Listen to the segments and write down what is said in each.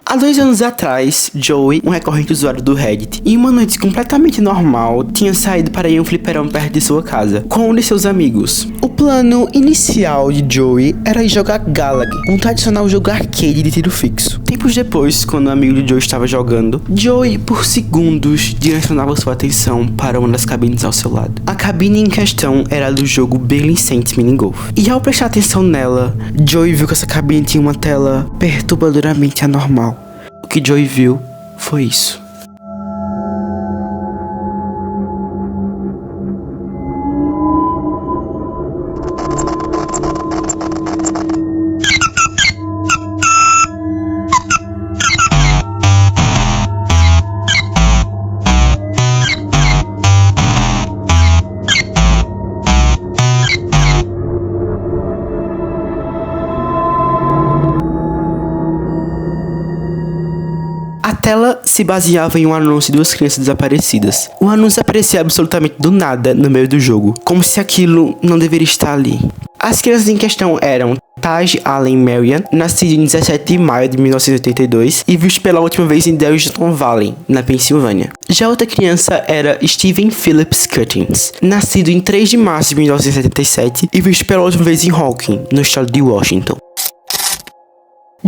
Há 2 anos atrás, Joey, um recorrente usuário do Reddit, em uma noite completamente normal, tinha saído para ir a um fliperama perto de sua casa, com um de seus amigos. O plano inicial de Joey era ir jogar Galaga, um tradicional jogo arcade de tiro fixo. Tempos depois, quando o amigo de Joey estava jogando, Joey, por segundos, direcionava sua atenção para uma das cabines ao seu lado. A cabine em questão era do jogo Billy Saints Minigolf. E ao prestar atenção nela, Joey viu que essa cabine tinha uma tela perturbadoramente anormal. O que Joey viu foi isso. A tela se baseava em um anúncio de 2 crianças desaparecidas. O anúncio aparecia absolutamente do nada no meio do jogo, como se aquilo não deveria estar ali. As crianças em questão eram Taj Allen Marian, nascido em 17 de maio de 1982 e visto pela última vez em Delgeton Valley, na Pensilvânia. Já outra criança era Steven Phillips Cuttings, nascido em 3 de março de 1977 e visto pela última vez em Hawking, no estado de Washington.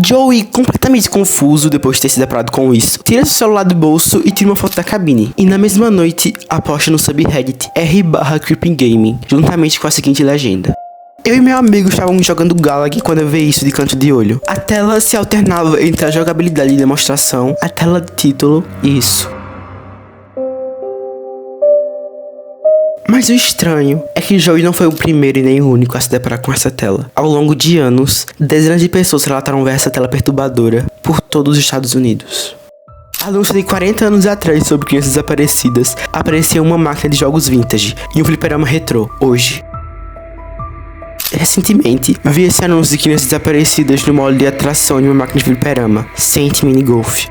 Joey, completamente confuso depois de ter se deparado com isso, tira seu celular do bolso e tira uma foto da cabine. E na mesma noite, aposta no subreddit r/creepinggaming, juntamente com a seguinte legenda: eu e meu amigo estávamos jogando Galaga quando eu vi isso de canto de olho. A tela se alternava entre a jogabilidade de demonstração, a tela de título e isso. Mas o estranho é que Joey não foi o primeiro e nem o único a se deparar com essa tela. Ao longo de anos, dezenas de pessoas relataram ver essa tela perturbadora por todos os Estados Unidos. Anúncio de 40 anos atrás sobre crianças desaparecidas apareceu uma máquina de jogos vintage e um fliperama retrô, hoje. Recentemente, vi esse anúncio de crianças desaparecidas no modo de atração de uma máquina de fliperama, Saint Minigolf.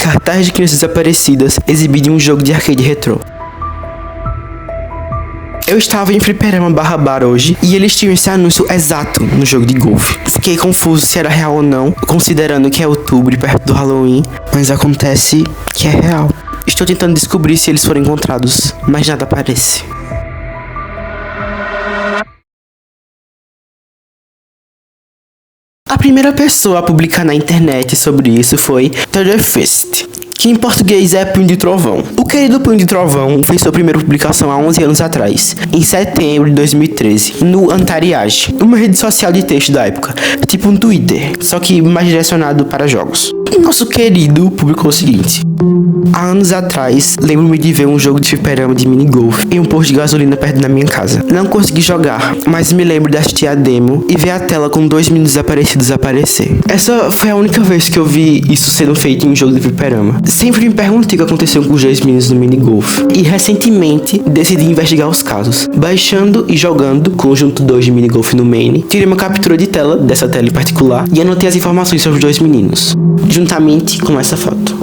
Cartaz de crianças desaparecidas exibido em um jogo de arcade retrô. Eu estava em fliperama /bar hoje e eles tinham esse anúncio exato no jogo de golfe. Fiquei confuso se era real ou não, considerando que é outubro e perto do Halloween, mas acontece que é real. Estou tentando descobrir se eles foram encontrados, mas nada aparece. A primeira pessoa a publicar na internet sobre isso foi Thunderfist, que em português é Punho de Trovão. O querido Punho de Trovão fez sua primeira publicação há 11 anos atrás, em setembro de 2013, no Antariage, uma rede social de texto da época, tipo um Twitter, só que mais direcionado para jogos. E nosso querido publicou o seguinte: há anos atrás, lembro-me de ver um jogo de fliperama de minigolf em um posto de gasolina perto da minha casa. Não consegui jogar, mas me lembro de assistir a demo e ver a tela com 2 meninos desaparecidos aparecer. Essa foi a única vez que eu vi isso sendo feito em um jogo de fliperama. Sempre me perguntei o que aconteceu com os 2 meninos no minigolf, e recentemente decidi investigar os casos. Baixando e jogando Conjunto 2 de minigolf no main, tirei uma captura de tela dessa tela em particular e anotei as informações sobre os 2 meninos, juntamente com essa foto.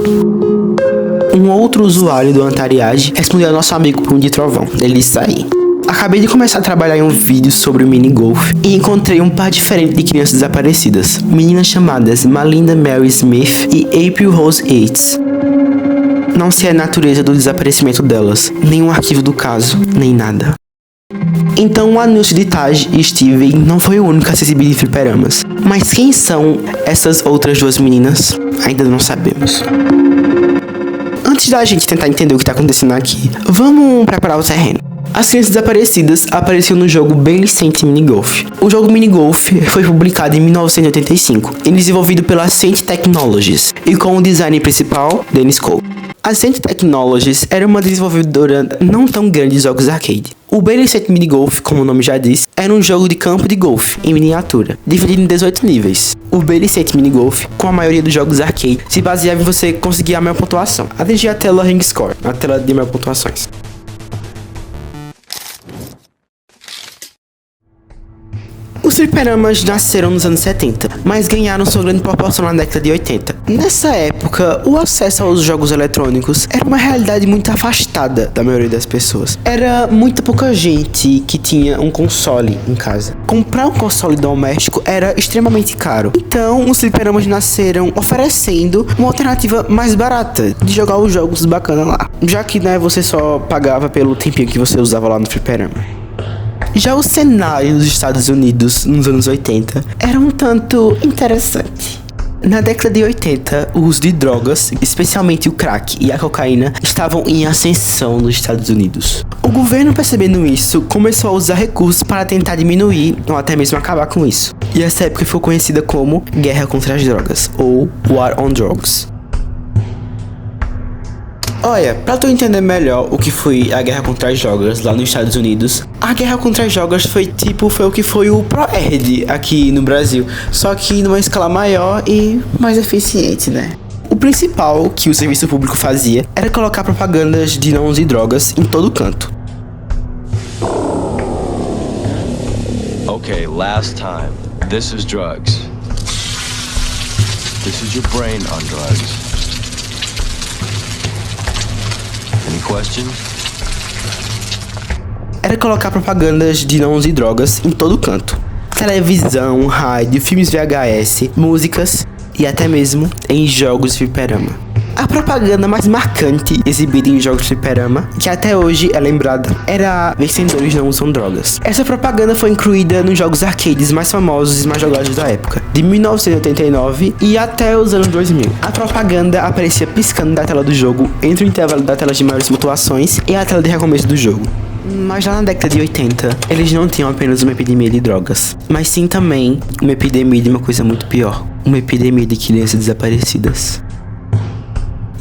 Um outro usuário do Antariage respondeu ao nosso amigo Punho de Trovão. Ele disse aí: acabei de começar a trabalhar em um vídeo sobre o minigolf e encontrei um par diferente de crianças desaparecidas, meninas chamadas Malinda Mary Smith e April Rose Yates. Não sei a natureza do desaparecimento delas, nem o arquivo do caso, nem nada. Então o anúncio de Taj e Steven não foi o único a ser exibido em fliperamas. Mas quem são essas outras 2 meninas? Ainda não sabemos. Antes da gente tentar entender o que está acontecendo aqui, vamos preparar o terreno. As crianças desaparecidas apareciam no jogo Billy Saints Minigolf. O jogo Minigolf foi publicado em 1985 e desenvolvido pela Saint Technologies e com o designer principal, Dennis Cole. A Saint Technologies era uma desenvolvedora não tão grande de jogos arcade. O Billy Saints Minigolf, como o nome já diz, era um jogo de campo de golfe, em miniatura, dividido em 18 níveis. O Billy Saints Minigolf, com a maioria dos jogos arcade, se baseava em você conseguir a maior pontuação, atingir a tela Ring Score, a tela de maior pontuações. O fliperamas nasceram nos anos 70, mas ganharam sua grande proporção na década de 80. Nessa época, o acesso aos jogos eletrônicos era uma realidade muito afastada da maioria das pessoas. Era muito pouca gente que tinha um console em casa. Comprar um console doméstico era extremamente caro. Então, os fliperamas nasceram oferecendo uma alternativa mais barata de jogar os jogos bacanas lá. Já que, você só pagava pelo tempinho que você usava lá no fliperama. Já o cenário dos Estados Unidos nos anos 80 era um tanto interessante. Na década de 80, o uso de drogas, especialmente o crack e a cocaína, estavam em ascensão nos Estados Unidos. O governo, percebendo isso, começou a usar recursos para tentar diminuir ou até mesmo acabar com isso. E essa época foi conhecida como Guerra contra as Drogas, ou War on Drugs. Olha, pra tu entender melhor o que foi a guerra contra as drogas lá nos Estados Unidos, a guerra contra as drogas foi o que foi o ProErd aqui no Brasil, só que numa escala maior e mais eficiente, né? O principal que o serviço público fazia era colocar propagandas de não use drogas em todo canto. Okay, last time. This is drugs. This is your brain on drugs. Any questions? Era colocar propagandas de não use drogas em todo canto. Televisão, rádio, filmes VHS, músicas e até mesmo em jogos de fliperama. A propaganda mais marcante exibida em jogos de fliperama, que até hoje é lembrada, era Vencedores Não Usam Drogas. Essa propaganda foi incluída nos jogos arcades mais famosos e mais jogados da época, de 1989 e até os anos 2000. A propaganda aparecia piscando da tela do jogo entre o intervalo da tela de maiores pontuações e a tela de recomeço do jogo. Mas lá na década de 80, eles não tinham apenas uma epidemia de drogas, mas sim também uma epidemia de uma coisa muito pior, uma epidemia de crianças desaparecidas.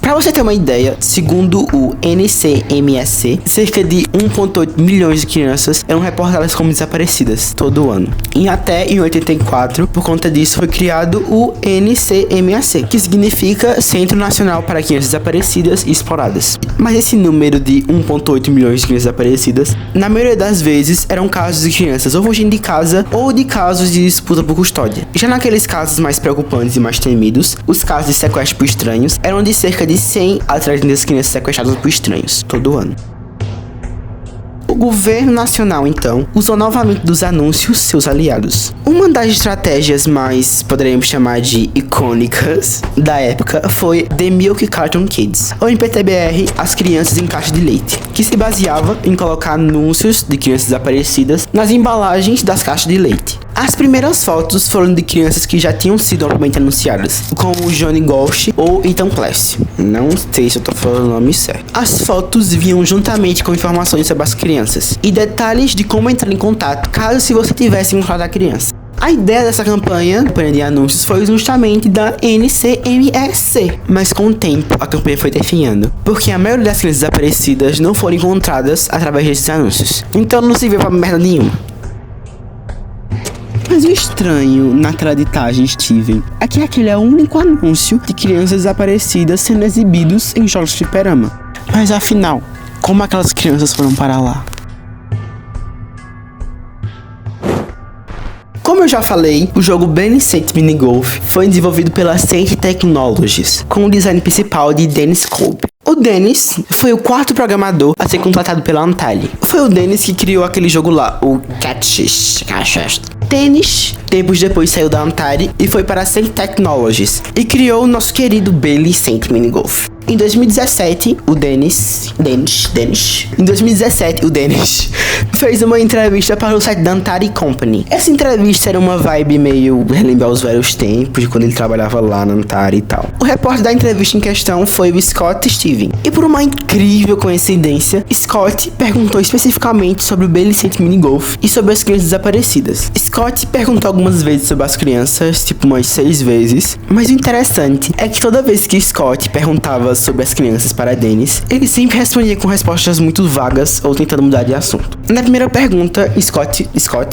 Pra você ter uma ideia, segundo o NCMEC, cerca de 1,8 milhões de crianças eram reportadas como desaparecidas todo ano. E até em 84, por conta disso, foi criado o NCMEC, que significa Centro Nacional para Crianças Desaparecidas e Exploradas. Mas esse número de 1,8 milhões de crianças desaparecidas, na maioria das vezes, eram casos de crianças ou fugindo de casa ou de casos de disputa por custódia. Já naqueles casos mais preocupantes e mais temidos, os casos de sequestro por estranhos eram de cerca de 100 a 300 crianças sequestradas por estranhos, todo ano. O governo nacional, então, usou novamente dos anúncios seus aliados. Uma das estratégias mais, poderíamos chamar de icônicas da época foi The Milk Carton Kids, ou em PTBR, As Crianças em Caixa de Leite, que se baseava em colocar anúncios de crianças desaparecidas nas embalagens das caixas de leite. As primeiras fotos foram de crianças que já tinham sido amplamente anunciadas, como Johnny Ghost ou Ethan Clancy. Não sei se eu tô falando o nome certo. As fotos vinham juntamente com informações sobre as crianças e detalhes de como entrar em contato caso se você tivesse encontrado a criança. A ideia dessa campanha de anúncios foi justamente da NCMEC, mas com o tempo a campanha foi definhando, porque a maioria das crianças desaparecidas não foram encontradas através desses anúncios, então não serviu pra merda nenhuma. Mas o estranho naquela ditagem Steven é que aquele é o único anúncio de crianças desaparecidas sendo exibidos em jogos de fliperama. Mas afinal, como aquelas crianças foram parar lá? Como eu já falei, o jogo Ben Saint Mini Golf foi desenvolvido pela Saint Technologies, com o design principal de Dennis Kolb. O Dennis foi o quarto programador a ser contratado pela Antali. Foi o Dennis que criou aquele jogo lá, o Catfish. Dennis, tempos depois, saiu da Antari e foi para a Saint Technologies e criou o nosso querido Bailey Saint Mini Golf. Em 2017, o Dennis fez uma entrevista para o site da Antari Company. Essa entrevista era uma vibe meio relembrar os velhos tempos de quando ele trabalhava lá na Antari e tal. O repórter da entrevista em questão foi o Scott Steven. E por uma incrível coincidência, Scott perguntou especificamente sobre o Bailey Saint Mini Golf e sobre as crianças desaparecidas. Scott perguntou algumas vezes sobre as crianças, tipo umas 6 vezes, mas o interessante é que toda vez que Scott perguntava sobre as crianças para Dennis, ele sempre respondia com respostas muito vagas ou tentando mudar de assunto. Na primeira pergunta, Scott,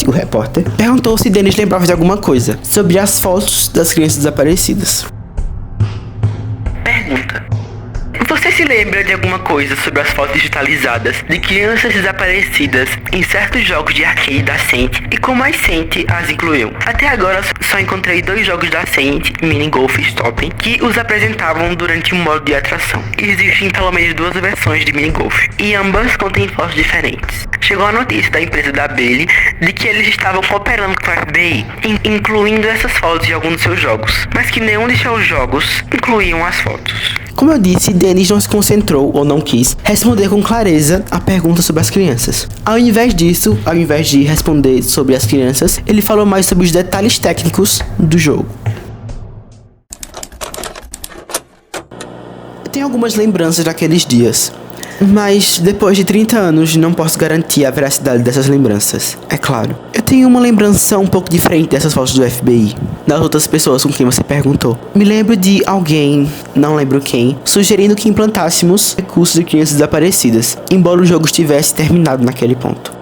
o repórter, perguntou se Dennis lembrava de alguma coisa sobre as fotos das crianças desaparecidas. Pergunta: você se lembra de alguma coisa sobre as fotos digitalizadas de crianças desaparecidas em certos jogos de arcade da Saint e como a Saint as incluiu? Até agora só encontrei 2 jogos da Saint, Mini Golf e Stop, que os apresentavam durante um modo de atração. Existem pelo menos 2 versões de Mini Golf e ambas contêm fotos diferentes. Chegou a notícia da empresa da Bailey de que eles estavam cooperando com a FBI, incluindo essas fotos de alguns dos seus jogos, mas que nenhum de seus jogos incluíam as fotos. Como eu disse, Dennis não se concentrou, ou não quis, responder com clareza a pergunta sobre as crianças. Ao invés disso, ao invés de responder sobre as crianças, ele falou mais sobre os detalhes técnicos do jogo. Eu tenho algumas lembranças daqueles dias, mas depois de 30 anos não posso garantir a veracidade dessas lembranças, é claro. Eu tenho uma lembrança um pouco diferente dessas fotos do FBI, das outras pessoas com quem você perguntou. Me lembro de alguém, não lembro quem, sugerindo que implantássemos recursos de crianças desaparecidas, embora o jogo estivesse terminado naquele ponto.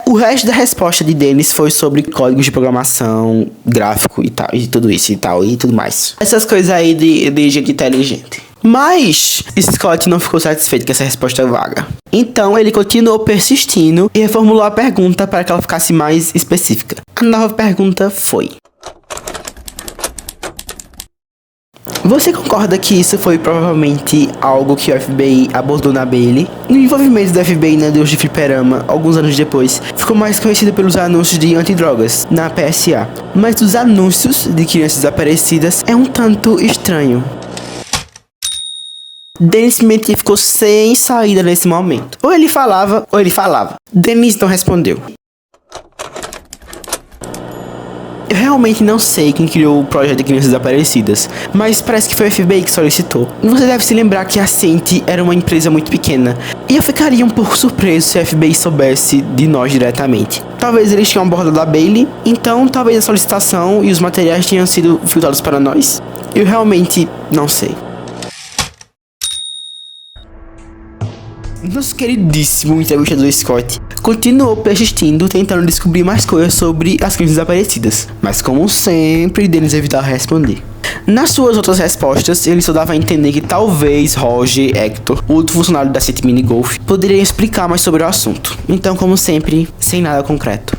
O resto da resposta de Dennis foi sobre códigos de programação, gráfico e tal, e tudo isso e tal, e tudo mais. Essas coisas aí de gente inteligente. Mas Scott não ficou satisfeito com essa resposta vaga. Então ele continuou persistindo e reformulou a pergunta para que ela ficasse mais específica. A nova pergunta foi: você concorda que isso foi provavelmente algo que o FBI abordou na Bailey? No envolvimento do FBI na indústria de fliperama, alguns anos depois, ficou mais conhecido pelos anúncios de antidrogas na PSA. Mas os anúncios de crianças desaparecidas é um tanto estranho. Dennis simplesmente ficou sem saída nesse momento. Ou ele falava, ou ele falava. Dennis não respondeu. Eu realmente não sei quem criou o projeto de crianças desaparecidas, mas parece que foi o FBI que solicitou. Você deve se lembrar que a Saint era uma empresa muito pequena, e eu ficaria um pouco surpreso se o FBI soubesse de nós diretamente. Talvez eles tinham abordado a Bailey, então talvez a solicitação e os materiais tenham sido filtrados para nós. Eu realmente não sei. Nosso queridíssimo entrevistador Scott continuou persistindo, tentando descobrir mais coisas sobre as crianças desaparecidas, mas como sempre, Dennis evitava responder. Nas suas outras respostas, ele só dava a entender que talvez Roger, Hector, outro funcionário da City Mini Golf, poderiam explicar mais sobre o assunto. Então, como sempre, sem nada concreto.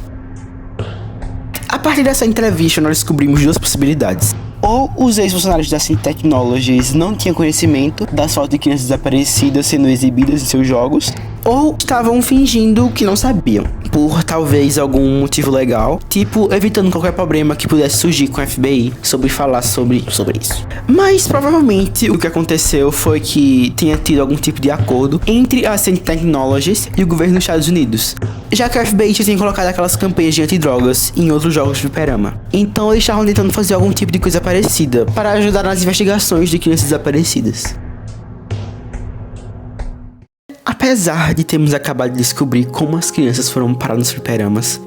A partir dessa entrevista, nós descobrimos 2 possibilidades. Ou os ex-funcionários da City Technologies não tinham conhecimento das fotos de crianças desaparecidas sendo exibidas em seus jogos, ou estavam fingindo que não sabiam, por talvez algum motivo legal, tipo evitando qualquer problema que pudesse surgir com o FBI sobre falar sobre isso. Mas provavelmente o que aconteceu foi que tenha tido algum tipo de acordo entre a City Technologies e o governo dos Estados Unidos, já que o FBI tinha colocado aquelas campanhas de antidrogas em outros jogos de fliperama. Então eles estavam tentando fazer algum tipo de coisa parecida para ajudar nas investigações de crianças desaparecidas. Apesar de termos acabado de descobrir como as crianças foram parar nos fliperamas,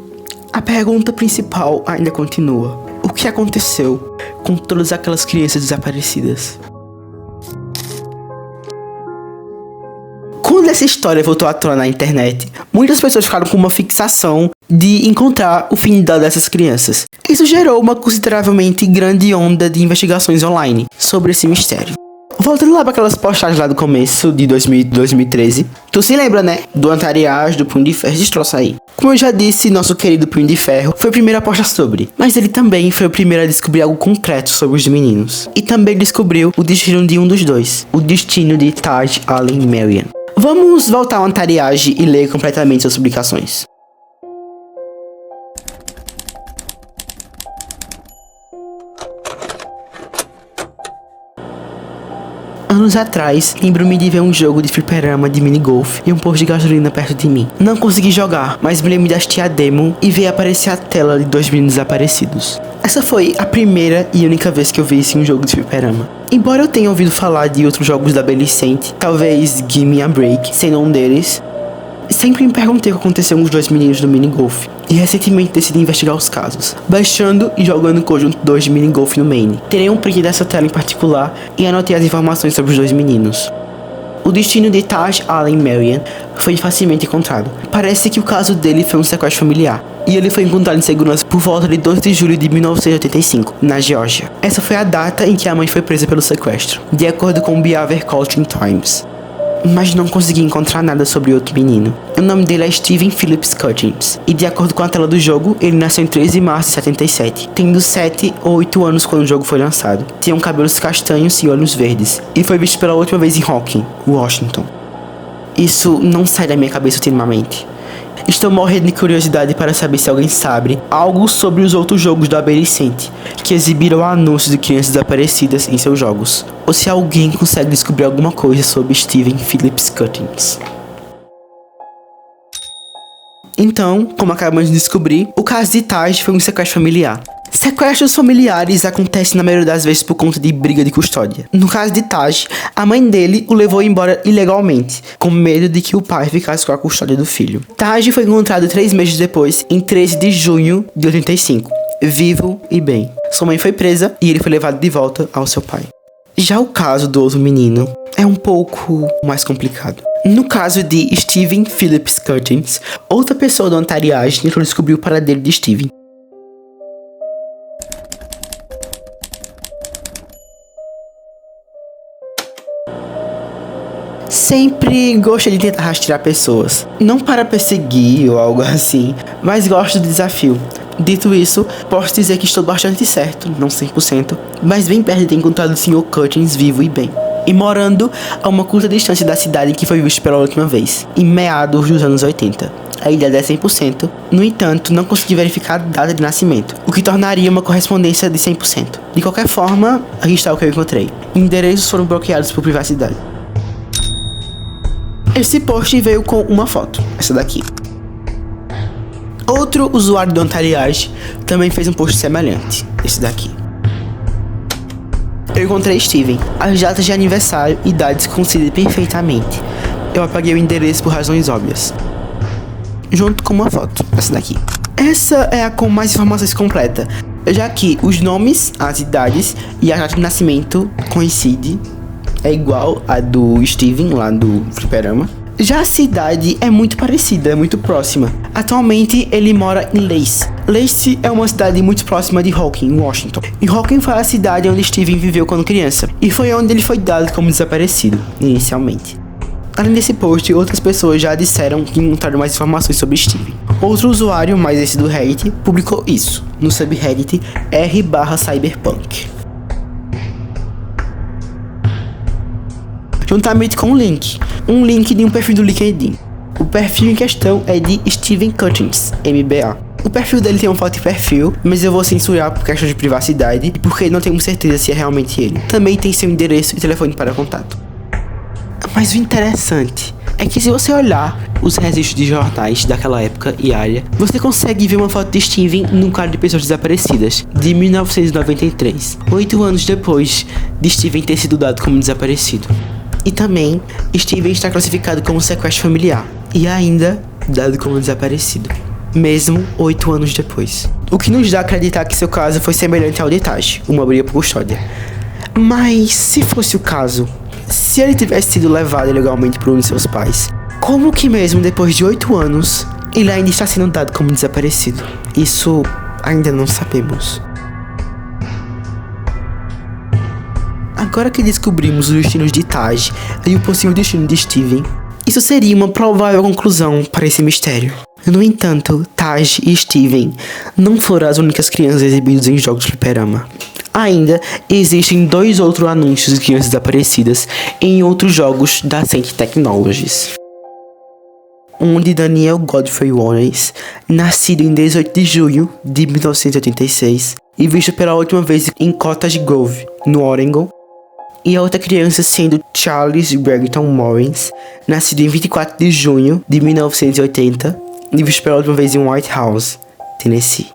a pergunta principal ainda continua: o que aconteceu com todas aquelas crianças desaparecidas? Quando essa história voltou à tona na internet, muitas pessoas ficaram com uma fixação de encontrar o fim dessas crianças. Isso gerou uma consideravelmente grande onda de investigações online sobre esse mistério. Voltando lá para aquelas postagens lá do começo de 2013, tu se lembra, né? Do Antariage, do Punho de Ferro, destroça aí. Como eu já disse, nosso querido Punho de Ferro foi o primeiro a postar sobre, mas ele também foi o primeiro a descobrir algo concreto sobre os meninos. E também descobriu o destino de um dos dois, o destino de Taj Allen Marion. Vamos voltar ao Antariage e ler completamente suas publicações. Anos atrás, lembro-me de ver um jogo de fliperama de minigolf e um posto de gasolina perto de mim. Não consegui jogar, mas me lembro de assistir a demo e ver aparecer a tela de 2 meninos desaparecidos. Essa foi a primeira e única vez que eu vi um jogo de fliperama. Embora eu tenha ouvido falar de outros jogos da Bailey Saint, talvez Give Me a Break sendo um deles, sempre me perguntei o que aconteceu com os 2 meninos do minigolf, e recentemente decidi investigar os casos, baixando e jogando o conjunto 2 de minigolf no main. Terei um print dessa tela em particular e anotei as informações sobre os 2 meninos. O destino de Taj Allen Marian foi facilmente encontrado. Parece que o caso dele foi um sequestro familiar, e ele foi encontrado em segurança por volta de 2 de julho de 1985, na Geórgia. Essa foi a data em que a mãe foi presa pelo sequestro, de acordo com o Beaver Coaching Times. Mas não consegui encontrar nada sobre outro menino. O nome dele é Steven Phillips Cutchins, e de acordo com a tela do jogo, ele nasceu em 13 de março de 77, tendo 7 ou 8 anos quando o jogo foi lançado. Tinha cabelos castanhos e olhos verdes, e foi visto pela última vez em Hocking, Washington. Isso não sai da minha cabeça ultimamente. Estou morrendo de curiosidade para saber se alguém sabe algo sobre os outros jogos da Abericente, que exibiram anúncios de crianças desaparecidas em seus jogos, ou se alguém consegue descobrir alguma coisa sobre Steven Phillips Cutchins. Então, como acabamos de descobrir, o caso de Taj foi um sequestro familiar. Sequestros familiares acontecem na maioria das vezes por conta de briga de custódia. No caso de Taj, a mãe dele o levou embora ilegalmente, com medo de que o pai ficasse com a custódia do filho. Taj foi encontrado 3 meses depois, em 13 de junho de 85, vivo e bem. Sua mãe foi presa e ele foi levado de volta ao seu pai. Já o caso do outro menino é um pouco mais complicado. No caso de Steven Phillips Cutchins, outra pessoa do Ontariagem tentou descobrir o paradeiro de Steven. Sempre gostei de tentar rastrear pessoas, não para perseguir ou algo assim, mas gosto do desafio. Dito isso, posso dizer que estou bastante certo, não 100%, mas bem perto de ter encontrado o Sr. Cutchins vivo e bem, e morando a uma curta distância da cidade em que foi visto pela última vez, em meados dos anos 80. A idade é 100%, no entanto, não consegui verificar a data de nascimento, o que tornaria uma correspondência de 100%. De qualquer forma, aqui está o que eu encontrei. Endereços foram bloqueados por privacidade. Esse post veio com uma foto, essa daqui. Outro usuário do Ontariagem também fez um post semelhante, esse daqui. Eu encontrei Steven, as datas de aniversário e idades coincidem perfeitamente. Eu apaguei o endereço por razões óbvias, junto com uma foto, essa daqui. Essa é a com mais informações completa, já que os nomes, as idades e a data de nascimento coincidem. É igual a do Steven, lá do fliperama. Já a cidade é muito parecida, é muito próxima. Atualmente ele mora em Lacey. Lacey é uma cidade muito próxima de Hocking, Washington. E Hocking foi a cidade onde Steven viveu quando criança, e foi onde ele foi dado como desaparecido, inicialmente. Além desse post, outras pessoas já disseram que encontraram mais informações sobre Steven. Outro usuário, mais esse do Reddit, publicou isso no subreddit r/cyberpunk. Juntamente com um link de um perfil do LinkedIn. O perfil em questão é de Steven Cutchins, MBA. O perfil dele tem uma foto de perfil, mas eu vou censurar por questão de privacidade e porque não tenho certeza se é realmente ele. Também tem seu endereço e telefone para contato. Mas o interessante é que se você olhar os registros de jornais daquela época e área, você consegue ver uma foto de Steven num quadro de pessoas desaparecidas, de 1993, 8 anos depois de Steven ter sido dado como desaparecido. E também, Steven está classificado como sequestro familiar, e ainda dado como desaparecido, mesmo 8 anos depois. O que nos dá a acreditar que seu caso foi semelhante ao de Taj, uma briga por custódia. Mas, se fosse o caso, se ele tivesse sido levado ilegalmente por um de seus pais, como que mesmo depois de 8 anos, ele ainda está sendo dado como desaparecido? Isso ainda não sabemos. Agora que descobrimos os destinos de Taj e o possível destino de Steven, isso seria uma provável conclusão para esse mistério. No entanto, Taj e Steven não foram as únicas crianças exibidas em jogos de fliperama. Ainda existem 2 outros anúncios de crianças desaparecidas em outros jogos da Ascent Technologies. Um de Daniel Godfrey Wallace, nascido em 18 de junho de 1986 e visto pela última vez em Cottage Grove, no Oregon. E a outra criança sendo Charles Bergton Morris, nascido em 24 de junho de 1980 e visto pela última vez em White House, Tennessee.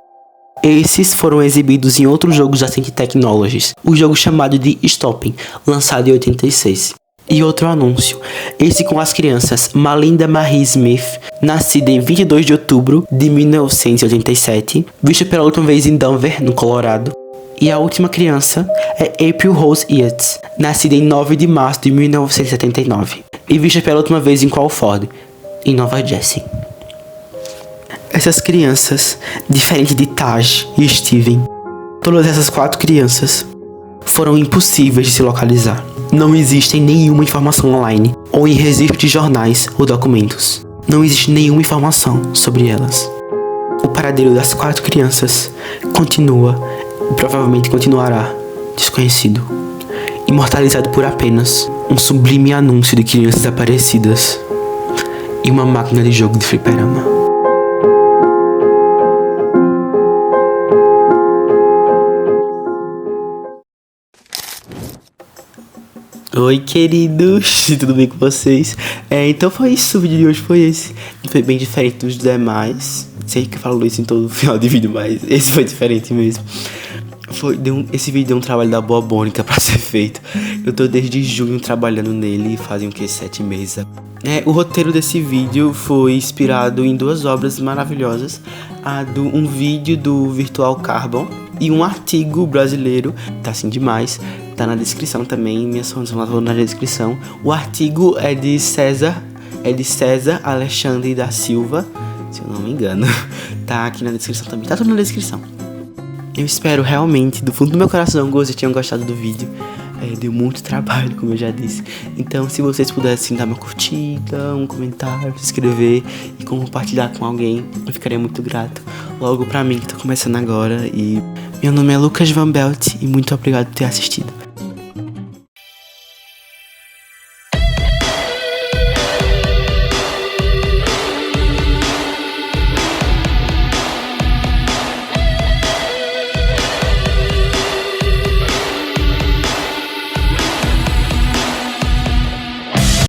Esses foram exibidos em outros jogos da Ascent Technologies, o jogo chamado de Stopping, lançado em 86. E outro anúncio, esse com as crianças Malinda Marie Smith, nascida em 22 de outubro de 1987, vista pela última vez em Denver, no Colorado. E a última criança é April Rose Yates, nascida em 9 de março de 1979, e vista pela última vez em Crawford, em Nova Jersey. Essas crianças, diferente de Taj e Steven, todas essas 4 crianças foram impossíveis de se localizar. Não existe nenhuma informação online, ou em registro de jornais ou documentos. Não existe nenhuma informação sobre elas. O paradeiro das 4 crianças continua, e provavelmente continuará, desconhecido, imortalizado por apenas um sublime anúncio de crianças desaparecidas e uma máquina de jogo de fliperama. Oi, queridos, tudo bem com vocês? Então foi isso, o vídeo de hoje foi esse. Foi bem diferente dos demais. Sei que eu falo isso em todo final de vídeo, mas esse foi diferente mesmo. Esse vídeo deu um trabalho da boa bônica pra ser feito. Eu tô desde junho trabalhando nele, fazem 7 meses. O roteiro desse vídeo foi inspirado em 2 obras maravilhosas. Um vídeo do Virtual Carbon e um artigo brasileiro, tá assim demais, tá na descrição também, minhas fontes estão na descrição. O artigo é de César Alexandre da Silva, se eu não me engano, tá aqui na descrição também, tá tudo na descrição. Eu espero realmente, do fundo do meu coração, que vocês tenham gostado do vídeo. Deu muito trabalho, como eu já disse. Então, se vocês pudessem dar uma curtida, um comentário, se inscrever e compartilhar com alguém, eu ficaria muito grato. Logo pra mim, que tô começando agora. E meu nome é Lucas Van Belt e muito obrigado por ter assistido.